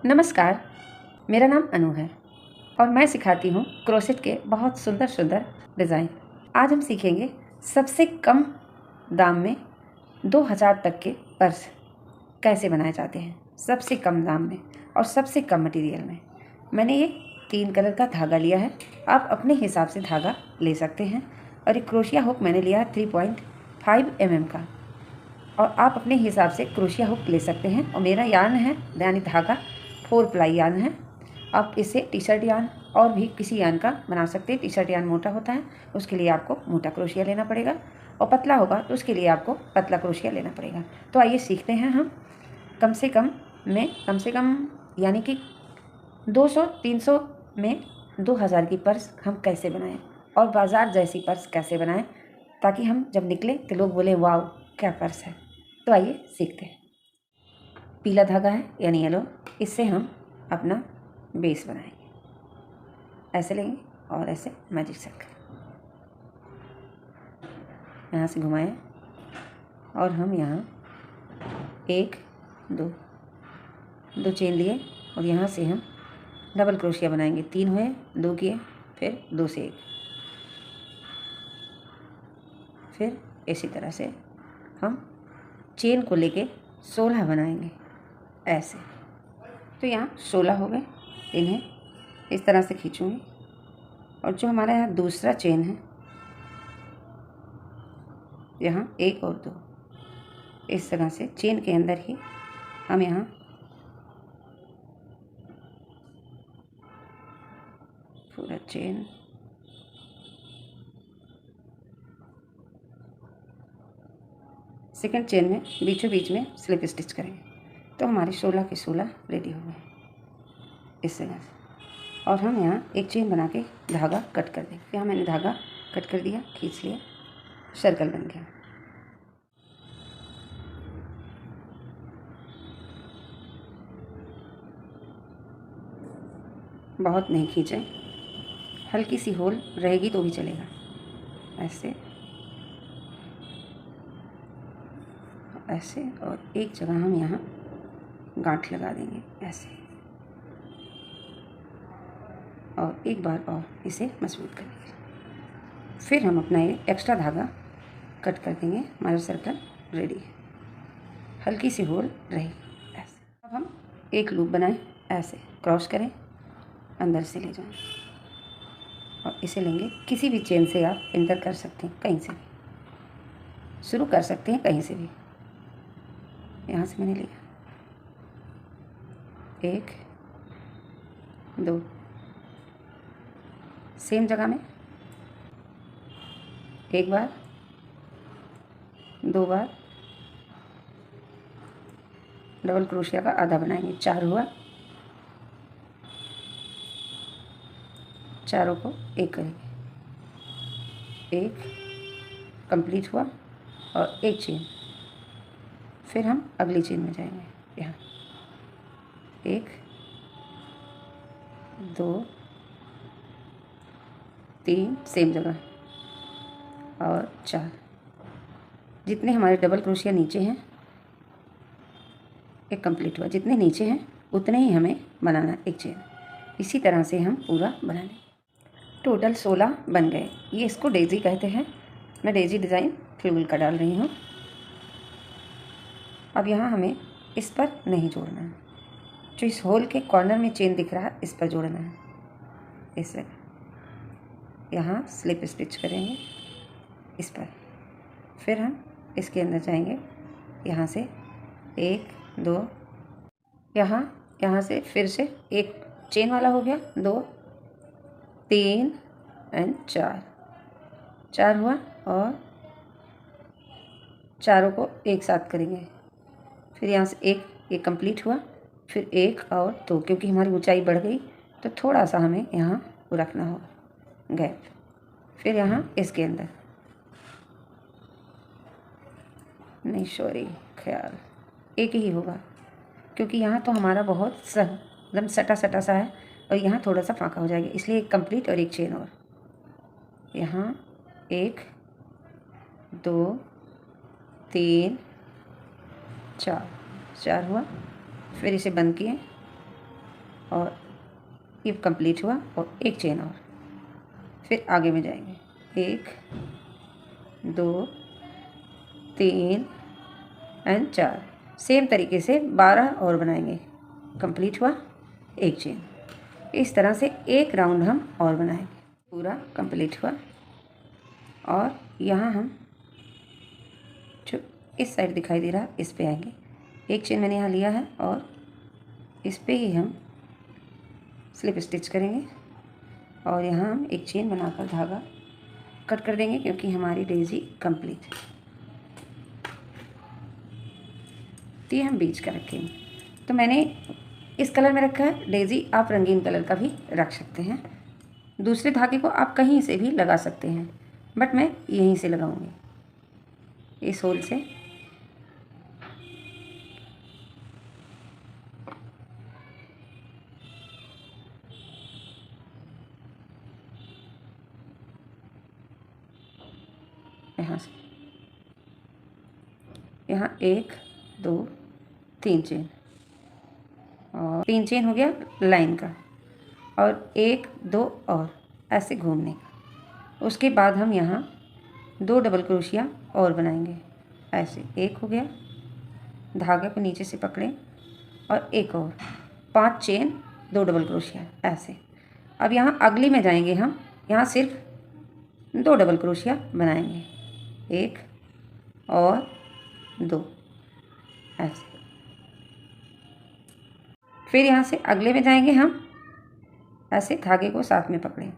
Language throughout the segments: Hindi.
नमस्कार, मेरा नाम अनु है और मैं सिखाती हूँ क्रोशेट के बहुत सुंदर सुंदर डिज़ाइन। आज हम सीखेंगे सबसे कम दाम में 2000 तक के पर्स कैसे बनाए जाते हैं, सबसे कम दाम में और सबसे कम मटेरियल में। मैंने ये 3 कलर का धागा लिया है, आप अपने हिसाब से धागा ले सकते हैं। और एक क्रोशिया हुक मैंने लिया है 3.5 mm का, और आप अपने हिसाब से क्रोशिया हुक ले सकते हैं। और मेरा यार्न है यानी धागा 4 प्लाई यार्न है। आप इसे टी शर्ट यार्न और भी किसी यार्न का बना सकते हैं। टी शर्ट यार्न मोटा होता है, उसके लिए आपको मोटा क्रोशिया लेना पड़ेगा, और पतला होगा तो उसके लिए आपको पतला क्रोशिया लेना पड़ेगा। तो आइए सीखते हैं हम कम से कम यानी कि 200-300 में 2000 की पर्स हम कैसे बनाएं और बाज़ार जैसी पर्स कैसे बनाएं, ताकि हम जब निकलें तो लोग बोले वाओ क्या पर्स है। तो आइए सीखते हैं। पीला धागा है यानी येलो, इससे हम अपना बेस बनाएंगे। ऐसे लेंगे और ऐसे मैजिक सर्कल यहाँ से घुमाएं, और हम यहाँ 1 2 चेन लिए, और यहाँ से हम डबल क्रोशिया बनाएंगे। 3 हुए, 2 किए, फिर 2 से 1, फिर इसी तरह से हम चेन को लेके 16 बनाएंगे ऐसे। तो यहाँ 16 हो गए। इन्हें इस तरह से खींचूंगी, और जो हमारा यहाँ दूसरा चेन है यहाँ 1 और 2, इस तरह से चेन के अंदर ही हम यहाँ पूरा चेन सेकंड चेन में बीचों बीच में स्लिप स्टिच करेंगे। तो हमारे 16 के 16 रेडी हो गए इस तरह से। और हम यहाँ एक चेन बना के धागा कट कर देंगे। यहाँ मैंने धागा कट कर दिया, खींच लिया, सर्कल बन गया। बहुत नहीं खींचें, हल्की सी होल रहेगी तो भी चलेगा। ऐसे ऐसे, और एक जगह हम यहाँ गांठ लगा देंगे ऐसे, और एक बार और इसे मजबूत करेंगे। फिर हम अपना ये एक्स्ट्रा धागा कट कर देंगे। हमारा सर्कल रेडी है, हल्की सी होल रहेगी ऐसे। अब हम एक लूप बनाएं, ऐसे क्रॉस करें, अंदर से ले जाएं, और इसे लेंगे। किसी भी चेन से आप इंटर कर सकते हैं, कहीं से भी शुरू कर सकते हैं, कहीं से भी। यहाँ से मैंने लिया 1 2, सेम जगह में 1 बार, 2 बार डबल क्रोशिया का आधा बनाएंगे। 4 हुआ, चारों को एक करेंगे, 1 कंप्लीट हुआ, और एक चेन। फिर हम अगली चेन में जाएंगे। यहाँ 1 2 3 सेम जगह, और 4। जितने हमारे डबल क्रोशिया नीचे हैं एक कंप्लीट हुआ, जितने नीचे हैं उतने ही हमें बनाना एक चेन। इसी तरह से हम पूरा बना लें। टोटल 16 बन गए। ये इसको डेजी कहते हैं। मैं डेजी डिज़ाइन फ्लूल का डाल रही हूँ। अब यहाँ हमें इस पर नहीं जोड़ना है, जो इस होल के कॉर्नर में चेन दिख रहा है इस पर जोड़ना है। इसे यहाँ स्लिप स्टिच करेंगे इस पर, फिर हम इसके अंदर जाएंगे। यहाँ से 1 2, यहाँ से फिर से एक चेन वाला हो गया, 2 3 एंड 4 हुआ, और चारों को एक साथ करेंगे। फिर यहाँ से एक कंप्लीट हुआ, फिर 1 और 2, क्योंकि हमारी ऊंचाई बढ़ गई तो थोड़ा सा हमें यहाँ रखना होगा गैप। फिर यहाँ इसके अंदर नहीं, सॉरी, ख्याल एक ही होगा, क्योंकि यहाँ तो हमारा बहुत एकदम सटा सटा सा है, और यहाँ थोड़ा सा फाँका हो जाएगा, इसलिए एक कंप्लीट और एक चेन। और यहाँ 1 2 3 4 हुआ, फिर इसे बंद किए, और ये कंप्लीट हुआ और एक चेन और, फिर आगे में जाएंगे 1 2 3 एंड 4। सेम तरीके से 12 और बनाएंगे। कंप्लीट हुआ, एक चेन। इस तरह से एक राउंड हम और बनाएंगे। पूरा कंप्लीट हुआ और यहाँ हम जो इस साइड दिखाई दे रहा इस पे आएंगे। एक चेन मैंने यहाँ लिया है और इस पे ही हम स्लिप स्टिच करेंगे और यहाँ हम एक चेन बनाकर धागा कट कर देंगे क्योंकि हमारी डेज़ी कंप्लीट है। तो ये हम बीच का रखेंगे। तो मैंने इस कलर में रखा है डेज़ी, आप रंगीन कलर का भी रख सकते हैं। दूसरे धागे को आप कहीं से भी लगा सकते हैं, बट मैं यहीं से लगाऊंगी, इस होल से। यहाँ से यहाँ 1 2 3 चेन और 3 चेन हो गया लाइन का, और 1 2 और ऐसे घूमने का। उसके बाद हम यहाँ 2 डबल क्रोशिया और बनाएंगे। ऐसे एक हो गया, धागे को नीचे से पकड़ें और एक और, 5 चेन 2 डबल क्रोशिया ऐसे। अब यहाँ अगली में जाएंगे हम, यहाँ सिर्फ 2 डबल क्रोशिया बनाएंगे, 1 और 2 ऐसे। फिर यहाँ से अगले में जाएंगे हम, ऐसे धागे को साथ में पकड़ें।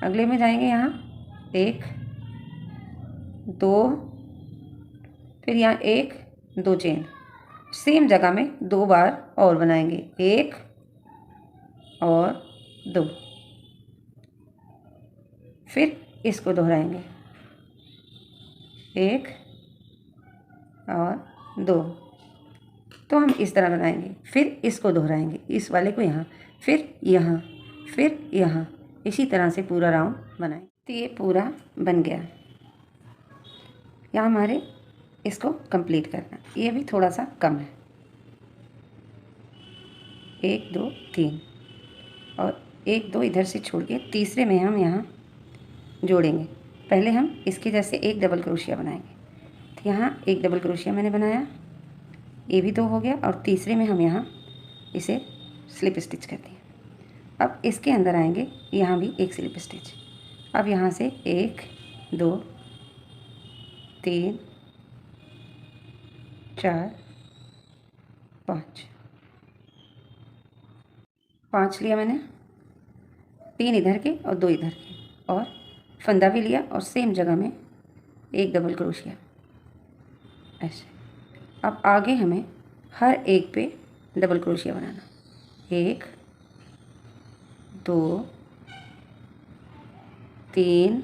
अगले में जाएंगे यहाँ 1 2, फिर यहाँ 1 2 चेन, सेम जगह में 2 बार और बनाएंगे, 1 और 2। फिर इसको दोहराएंगे, 1 और 2। तो हम इस तरह बनाएंगे। फिर इसको दोहराएंगे, इस वाले को यहाँ, फिर यहाँ, फिर यहाँ, इसी तरह से पूरा राउंड बनाएंगे। तो ये पूरा बन गया। यहाँ हमारे इसको कंप्लीट करना, ये भी थोड़ा सा कम है, 1 2 3 और 1 2 इधर से छोड़ के तीसरे में हम यहाँ जोड़ेंगे। पहले हम इसके जैसे एक डबल क्रोशिया बनाएंगे। तो यहाँ एक डबल क्रोशिया मैंने बनाया, ये भी 2 हो गया, और तीसरे में हम यहाँ इसे स्लिप स्टिच कर दिए। अब इसके अंदर आएंगे, यहाँ भी एक स्लिप स्टिच। अब यहाँ से 1 2 3 4 5 लिया मैंने, 3 इधर के और 2 इधर के, और फंदा भी लिया और सेम जगह में एक डबल क्रोशिया ऐसे। अब आगे हमें हर एक पे डबल क्रोशिया बनाना, 1 2 3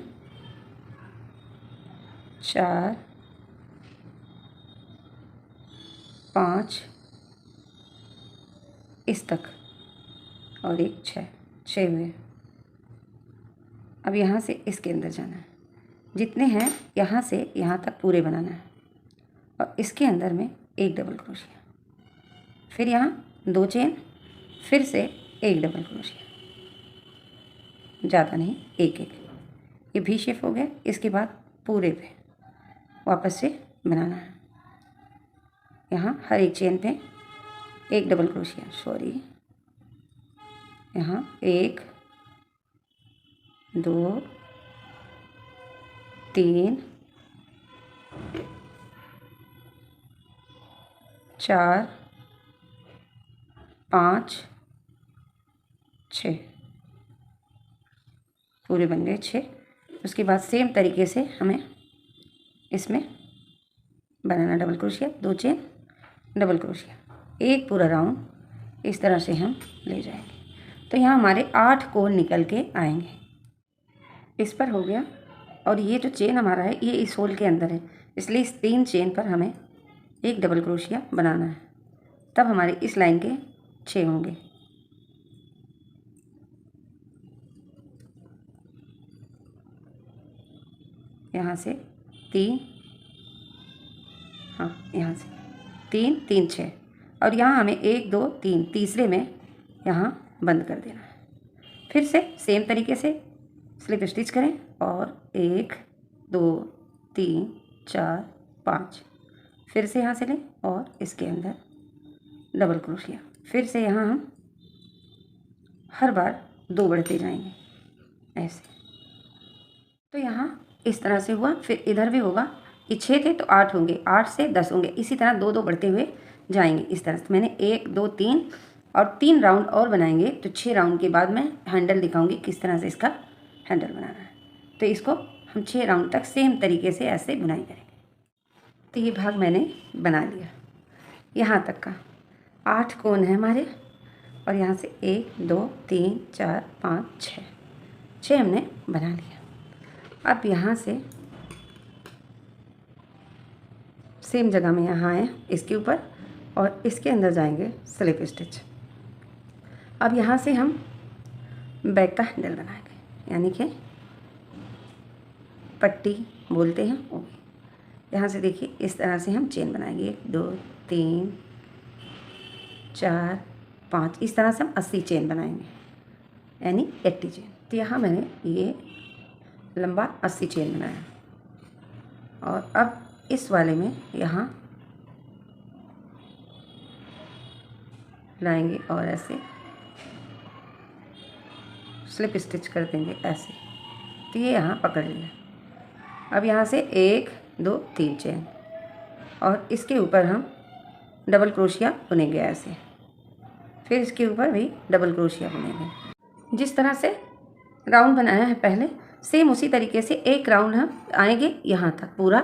4 5 इस तक, और एक 6 हुए। अब यहाँ से इसके अंदर जाना है, जितने हैं यहाँ से यहाँ तक पूरे बनाना है, और इसके अंदर में एक डबल क्रोशिया, फिर यहाँ 2 चेन, फिर से एक डबल क्रोशिया, ज़्यादा नहीं, एक एक। ये भी शेप हो गया। इसके बाद पूरे पे वापस से बनाना है, यहाँ हर एक चेन पे एक डबल क्रोशिया, सॉरी, यहाँ 1 2 3 4 5 6 पूरे बन गए 6। उसके बाद सेम तरीके से हमें इसमें बनाना double crochet, 2 chain, double crochet, एक पूरा राउंड इस तरह से हम ले जाएंगे। तो यहाँ हमारे 8 कोण निकल के आएंगे। इस पर हो गया, और ये जो चेन हमारा है ये इस होल के अंदर है, इसलिए इस 3 चेन पर हमें एक डबल क्रोशिया बनाना है, तब हमारे इस लाइन के 6 होंगे। यहाँ से 3, हाँ यहाँ से 3 3 6, और यहाँ हमें 1 2 3 तीसरे में यहाँ बंद कर देना है। फिर से सेम तरीके से स्लिप स्टिच करें और 1 2 3 4 5, फिर से यहाँ से लें और इसके अंदर डबल क्रोशिया। फिर से यहाँ हम हर बार 2 बढ़ते जाएंगे ऐसे। तो यहाँ इस तरह से हुआ। फिर इधर भी होगा, ये 6 थे तो 8 होंगे, 8 से 10 होंगे, इसी तरह 2 2 बढ़ते हुए जाएंगे इस तरह से। मैंने 1 2 3 और 3 राउंड और बनाएंगे तो 6 राउंड के बाद मैं हैंडल दिखाऊंगी किस तरह से इसका हैंडल बनाना है। तो इसको हम 6 राउंड तक सेम तरीके से ऐसे बुनाई करेंगे। तो ये भाग मैंने बना लिया, यहाँ तक का 8 कोण है हमारे, और यहाँ से 1 2 3 4 5 6 हमने बना लिया। अब यहाँ से सेम जगह में यहाँ आए इसके ऊपर और इसके अंदर जाएंगे स्लिप स्टिच। अब यहाँ से हम बैक का हैंडल बनाएंगे, यानी कि पट्टी बोलते हैं वो। यहाँ से देखिए इस तरह से हम चेन बनाएंगे, 1 2 3 4 5, इस तरह से हम 80 चेन बनाएंगे, यानी 80 चेन। तो यहाँ मैंने ये लंबा 80 चेन बनाया। और अब इस वाले में यहाँ लाएंगे और ऐसे स्लिप स्टिच कर देंगे ऐसे। तो ये यहाँ पकड़ लिया। अब यहाँ से 1 2 3 चेन और इसके ऊपर हम डबल क्रोशिया बुनेंगे ऐसे। फिर इसके ऊपर भी डबल क्रोशिया बुनेंगे। जिस तरह से राउंड बनाया है पहले, सेम उसी तरीके से एक राउंड हम आएंगे यहाँ तक, पूरा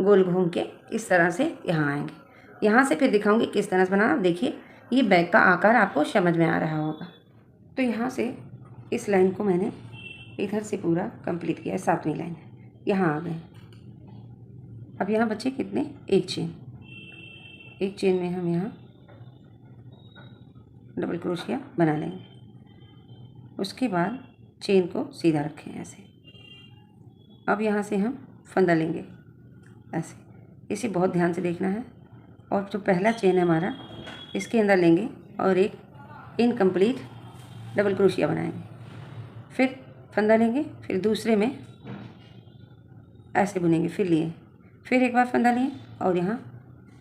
गोल घूम के इस तरह से यहाँ आएंगे। यहाँ से फिर दिखाऊंगी किस तरह से बनाना। देखिए ये बैग का आकार आपको समझ में आ रहा होगा। तो यहाँ से इस लाइन को मैंने इधर से पूरा कंप्लीट किया है, 7वीं लाइन यहाँ आ गए। अब यहाँ बचे कितने, एक चेन में हम यहाँ डबल क्रोशिया बना लेंगे। उसके बाद चेन को सीधा रखें ऐसे। अब यहाँ से हम फंदा लेंगे ऐसे, इसे बहुत ध्यान से देखना है। और जो पहला चेन है हमारा, इसके अंदर लेंगे और एक इनकम्प्लीट डबल क्रोशिया बनाएंगे। फिर फंदा लेंगे, फिर दूसरे में ऐसे बुनेंगे, फिर लिए, फिर एक बार फंदा लिए और यहाँ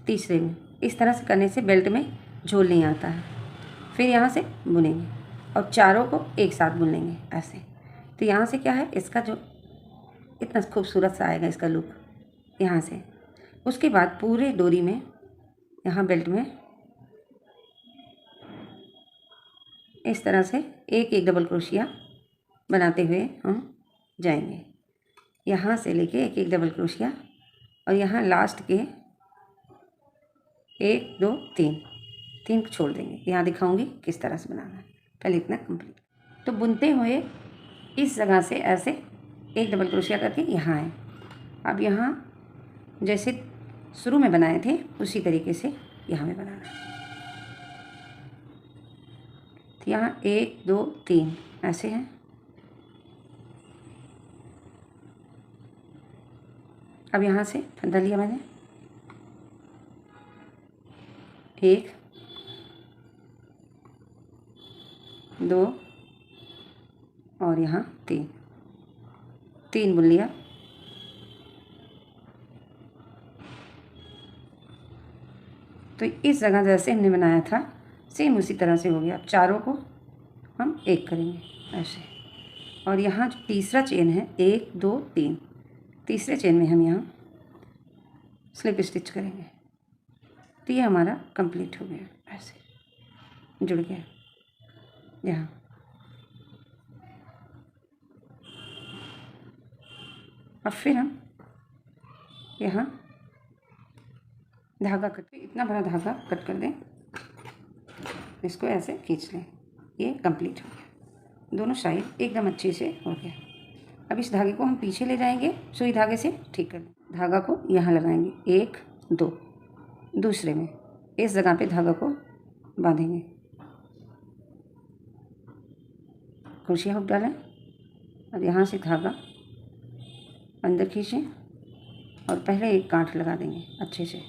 तीसरे में। इस तरह से करने से बेल्ट में झोल नहीं आता है। फिर यहाँ से बुनेंगे और चारों को एक साथ बुन लेंगे ऐसे। तो यहाँ से क्या है, इसका जो इतना खूबसूरत सा आएगा इसका लुक यहाँ से। उसके बाद पूरे डोरी में यहाँ बेल्ट में इस तरह से एक एक डबल क्रोशिया बनाते हुए हम जाएंगे। यहाँ से लेके एक एक डबल क्रोशिया और यहाँ लास्ट के 1 2 3 छोड़ देंगे। यहाँ दिखाऊंगी किस तरह से बनाना है, पहले इतना कंप्लीट। तो बुनते हुए इस जगह से ऐसे एक डबल क्रोशिया करके यहाँ आए। अब यहाँ जैसे शुरू में बनाए थे उसी तरीके से यहाँ में बनाना है। तो यहाँ 1 2 3 ऐसे हैं। अब यहाँ से फंदा लिया मैंने, 1 2 और यहाँ 3 बुन लिया। तो इस जगह जैसे हमने बनाया था सेम उसी तरह से हो गया। अब चारों को हम एक करेंगे ऐसे। और यहाँ जो तीसरा चेन है 1 2 3, तीसरे चेन में हम यहाँ स्लिप स्टिच करेंगे। तो ये हमारा कंप्लीट हो गया, ऐसे जुड़ गया यहाँ। अब फिर हम यहाँ धागा कट, इतना बड़ा धागा कट कर दें, इसको ऐसे खींच लें। ये कंप्लीट हो गया, दोनों साइड एकदम अच्छे से हो गया। अब इस धागे को हम पीछे ले जाएंगे, सुई धागे से ठीक कर दें। धागा को यहाँ लगाएंगे 1 2, दूसरे में इस जगह पे धागा को बांधेंगे, क्रोशिया हुक डालें। अब यहाँ से धागा अंदर खींचें और पहले एक गांठ लगा देंगे अच्छे से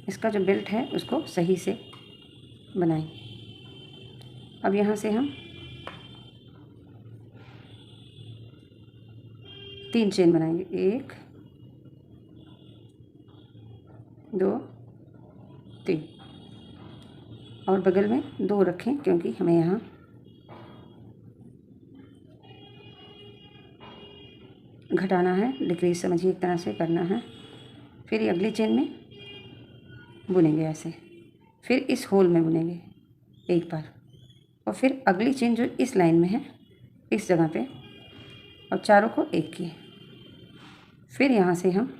इसका जो बेल्ट है उसको सही से बनाएंगे। अब यहाँ से हम 3 चेन बनाएंगे, 1 2 3, और बगल में 2 रखें क्योंकि हमें यहाँ घटाना है, डिक्रीज समझिए एक तरह से करना है। फिर ये अगली चेन में बुनेंगे ऐसे, फिर इस होल में बुनेंगे एक बार, और फिर अगली चेन जो इस लाइन में है इस जगह पे, और चारों को एक किए। फिर यहाँ से हम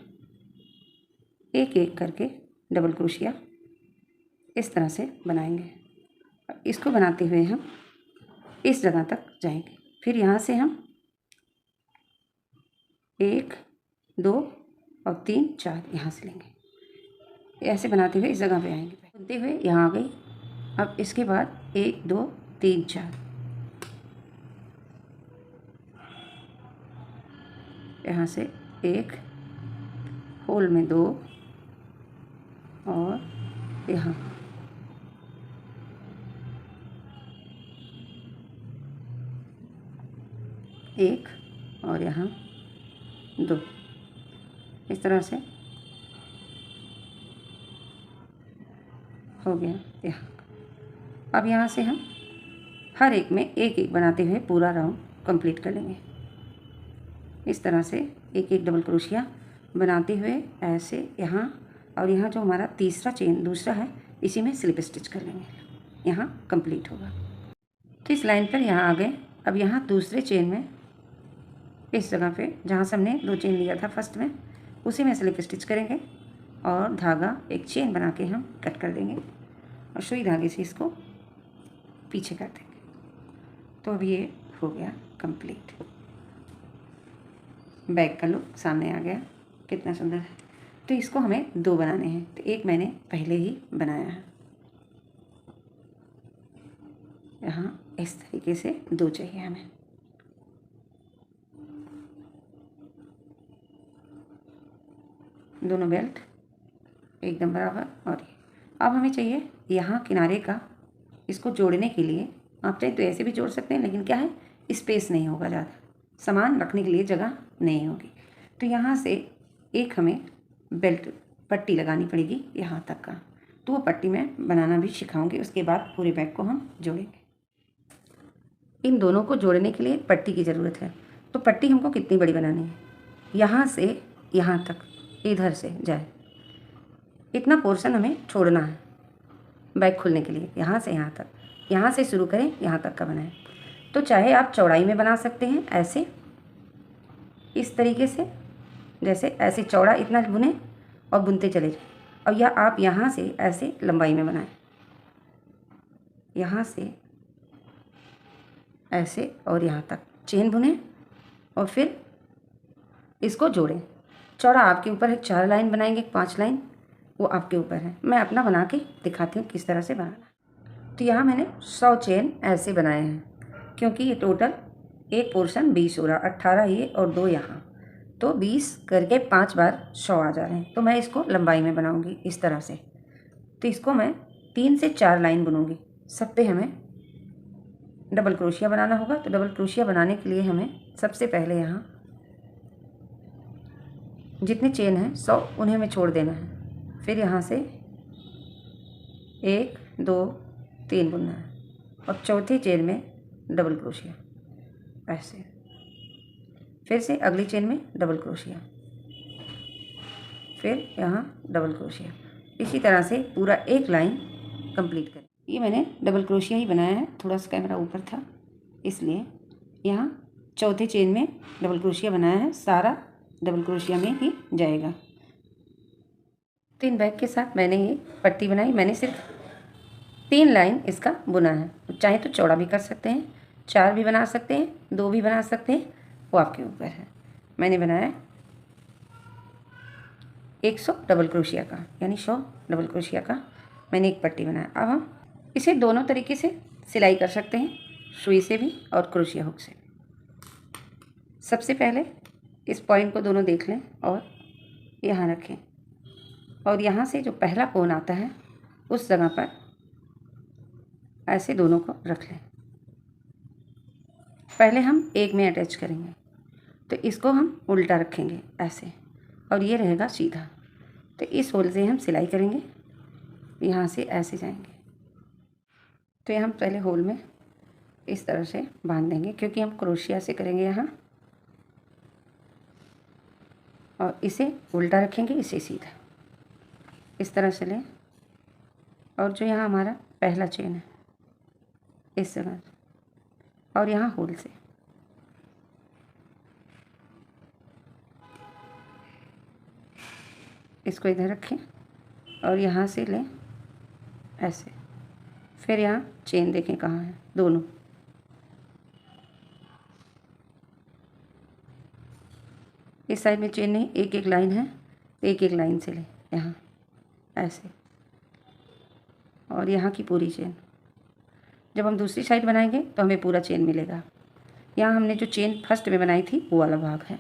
एक एक करके डबल क्रोशिया इस तरह से बनाएंगे। इसको बनाते हुए हम इस जगह तक जाएंगे। फिर यहाँ से हम 1 2 और 3 4 यहाँ से लेंगे, ऐसे बनाते हुए इस जगह पे आएंगे, बुनते हुए यहाँ आ गई। अब इसके बाद 1 2 3 4, यहाँ से 1 होल में 2 और यहाँ एक और यहाँ 2, इस तरह से हो गया यहाँ। अब यहाँ से हम हर एक में एक एक बनाते हुए पूरा राउंड कंप्लीट कर लेंगे। इस तरह से एक एक डबल क्रोशिया बनाते हुए ऐसे यहाँ, और यहाँ जो हमारा तीसरा चेन दूसरा है इसी में स्लिप स्टिच कर लेंगे, यहाँ कंप्लीट होगा। तो इस लाइन पर यहाँ आ गए। अब यहाँ दूसरे चेन में इस जगह पे जहाँ से हमने 2 चेन लिया था फर्स्ट में, उसी में स्लिप स्टिच करेंगे और धागा एक चेन बना के हम कट कर देंगे और सुई धागे से इसको पीछे कर देंगे। तो अब ये हो गया कंप्लीट। बैग का लुक सामने आ गया, कितना सुंदर है। तो इसको हमें 2 बनाने हैं, तो एक मैंने पहले ही बनाया है। यहाँ इस तरीके से 2 चाहिए हमें। दोनों बेल्ट एकदम बराबर। और अब हमें चाहिए यहाँ किनारे का, इसको जोड़ने के लिए आप चाहे तो ऐसे भी जोड़ सकते हैं, लेकिन क्या है स्पेस नहीं होगा, ज़्यादा सामान रखने के लिए जगह नहीं होगी। तो यहाँ से एक हमें बेल्ट पट्टी लगानी पड़ेगी यहाँ तक का, तो वो पट्टी मैं बनाना भी सिखाऊंगी। उसके बाद पूरे बैग को हम जोड़ेंगे। इन दोनों को जोड़ने के लिए पट्टी की ज़रूरत है। तो पट्टी हमको कितनी बड़ी बनानी है, यहाँ से यहाँ तक इधर से जाए इतना पोर्शन हमें छोड़ना है बैग खुलने के लिए। यहाँ से यहाँ तक, यहाँ से शुरू करें यहाँ तक का बनाएं। तो चाहे आप चौड़ाई में बना सकते हैं ऐसे, इस तरीके से, जैसे ऐसे चौड़ा इतना बुने और बुनते चले जाए, और या आप यहाँ से ऐसे लंबाई में बनाएं, यहाँ से ऐसे और यहाँ तक चेन बुने और फिर इसको जोड़ें। चौड़ा आपके ऊपर है, 4 लाइन बनाएंगे 5 लाइन, वो आपके ऊपर है। मैं अपना बना के दिखाती हूँ किस तरह से बनाना। तो यहाँ मैंने 100 चेन ऐसे बनाए हैं, क्योंकि ये टोटल एक पोर्शन 20 हो रहा, 18 ये और 2 यहाँ, तो 20 करके 5 बार 100 आ जा रहे हैं। तो मैं इसको लंबाई में बनाऊँगी इस तरह से। तो इसको मैं 3 से 4 लाइन बुनूँगी। सब पे हमें डबल क्रोशिया बनाना होगा। तो डबल क्रोशिया बनाने के लिए हमें सबसे पहले यहाँ जितने चेन हैं 100 उन्हें हमें छोड़ देना है। फिर यहाँ से 1 2 3 बुनना है और चौथी चेन में डबल क्रोशिया ऐसे, फिर से अगली चेन में डबल क्रोशिया, फिर यहाँ डबल क्रोशिया। इसी तरह से पूरा एक लाइन कंप्लीट करें। ये मैंने डबल क्रोशिया ही बनाया है, थोड़ा सा कैमरा ऊपर था इसलिए। यहाँ चौथे चेन में डबल क्रोशिया बनाया है, सारा डबल क्रोशिया में ही जाएगा। तो इन बैग के साथ मैंने ये पट्टी बनाई। मैंने सिर्फ 3 लाइन इसका बुना है। चाहे तो चौड़ा भी कर सकते हैं, 4 भी बना सकते हैं, 2 भी बना सकते हैं, वो आपके ऊपर है। मैंने बनाया 100 डबल क्रोशिया का, यानी 100 डबल क्रोशिया का मैंने एक पट्टी बनाया। अब हम इसे दोनों तरीके से सिलाई कर सकते हैं, सुई से भी और क्रोशिया हुक से। सबसे पहले इस पॉइंट को दोनों देख लें और यहाँ रखें। और यहाँ से जो पहला कोण आता है उस जगह पर ऐसे दोनों को रख लें। पहले हम एक में अटैच करेंगे, तो इसको हम उल्टा रखेंगे ऐसे, और ये रहेगा सीधा। तो इस होल से हम सिलाई करेंगे, यहाँ से ऐसे जाएंगे। तो यहाँ पहले होल में इस तरह से बांध देंगे, क्योंकि हम क्रोशिया से करेंगे यहाँ, और इसे उल्टा रखेंगे, इसे सीधा इस तरह से लें। और जो यहाँ हमारा पहला चेन है इस जगह, और यहाँ होल से इसको इधर रखें और यहाँ से लें ऐसे। फिर यहाँ चेन देखें कहाँ है, दोनों इस साइड में चेन नहीं, एक एक लाइन है, एक एक लाइन से लें यहाँ ऐसे, और यहाँ की पूरी चेन। जब हम दूसरी साइड बनाएंगे तो हमें पूरा चेन मिलेगा। यहाँ हमने जो चेन फर्स्ट में बनाई थी वो वाला भाग है,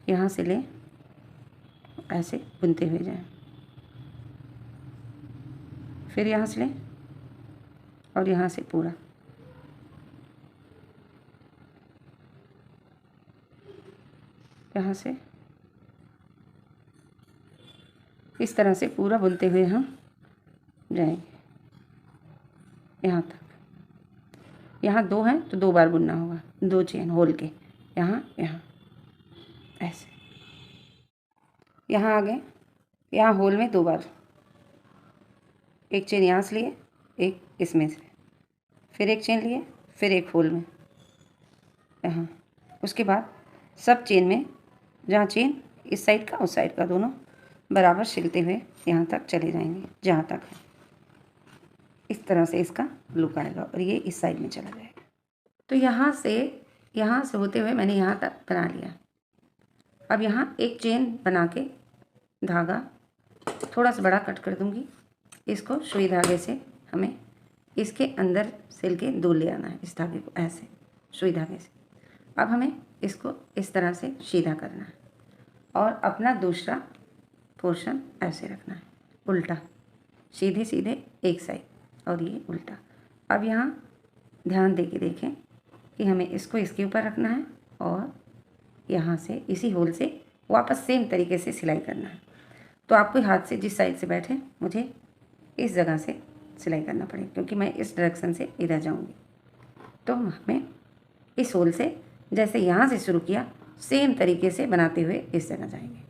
यहाँ से लें ऐसे बुनते हुए जाएं। फिर यहाँ से लें और यहाँ से पूरा, यहाँ से इस तरह से पूरा बुनते हुए हम जाएंगे यहाँ तक। यहाँ दो हैं तो 2 बार बुनना होगा, 2 चेन होल के, यहाँ यहाँ ऐसे। यहाँ आगे यहाँ होल में 2 बार, एक चेन यहाँ से लिए, एक इसमें से, फिर एक चेन लिए, फिर एक होल में यहाँ। उसके बाद सब चेन में जहाँ चेन इस साइड का उस साइड का दोनों बराबर सिलते हुए यहाँ तक चले जाएंगे जहाँ तक है। इस तरह से इसका लुक आएगा और ये इस साइड में चला जाएगा। तो यहाँ से होते हुए मैंने यहाँ तक बना लिया। अब यहाँ एक चेन बना के धागा थोड़ा सा बड़ा कट कर दूँगी। इसको सुई धागे से हमें इसके अंदर सिल के दूर ले आना है, इस धागे को ऐसे सुई धागे से। अब हमें इसको इस तरह से सीधा करना है और अपना दूसरा पोर्शन ऐसे रखना है, उल्टा, सीधे सीधे एक साइड और ये उल्टा। अब यहाँ ध्यान दे के देखें कि हमें इसको इसके ऊपर रखना है और यहाँ से इसी होल से वापस सेम तरीके से सिलाई करना है। तो आपको हाथ से जिस साइड से बैठे मुझे इस जगह से सिलाई करना पड़ेगा, क्योंकि मैं इस डायरेक्शन से इधर जाऊँगी। तो हमें इस होल से जैसे यहाँ से शुरू किया सेम तरीके से बनाते हुए इस जगह जाएंगे।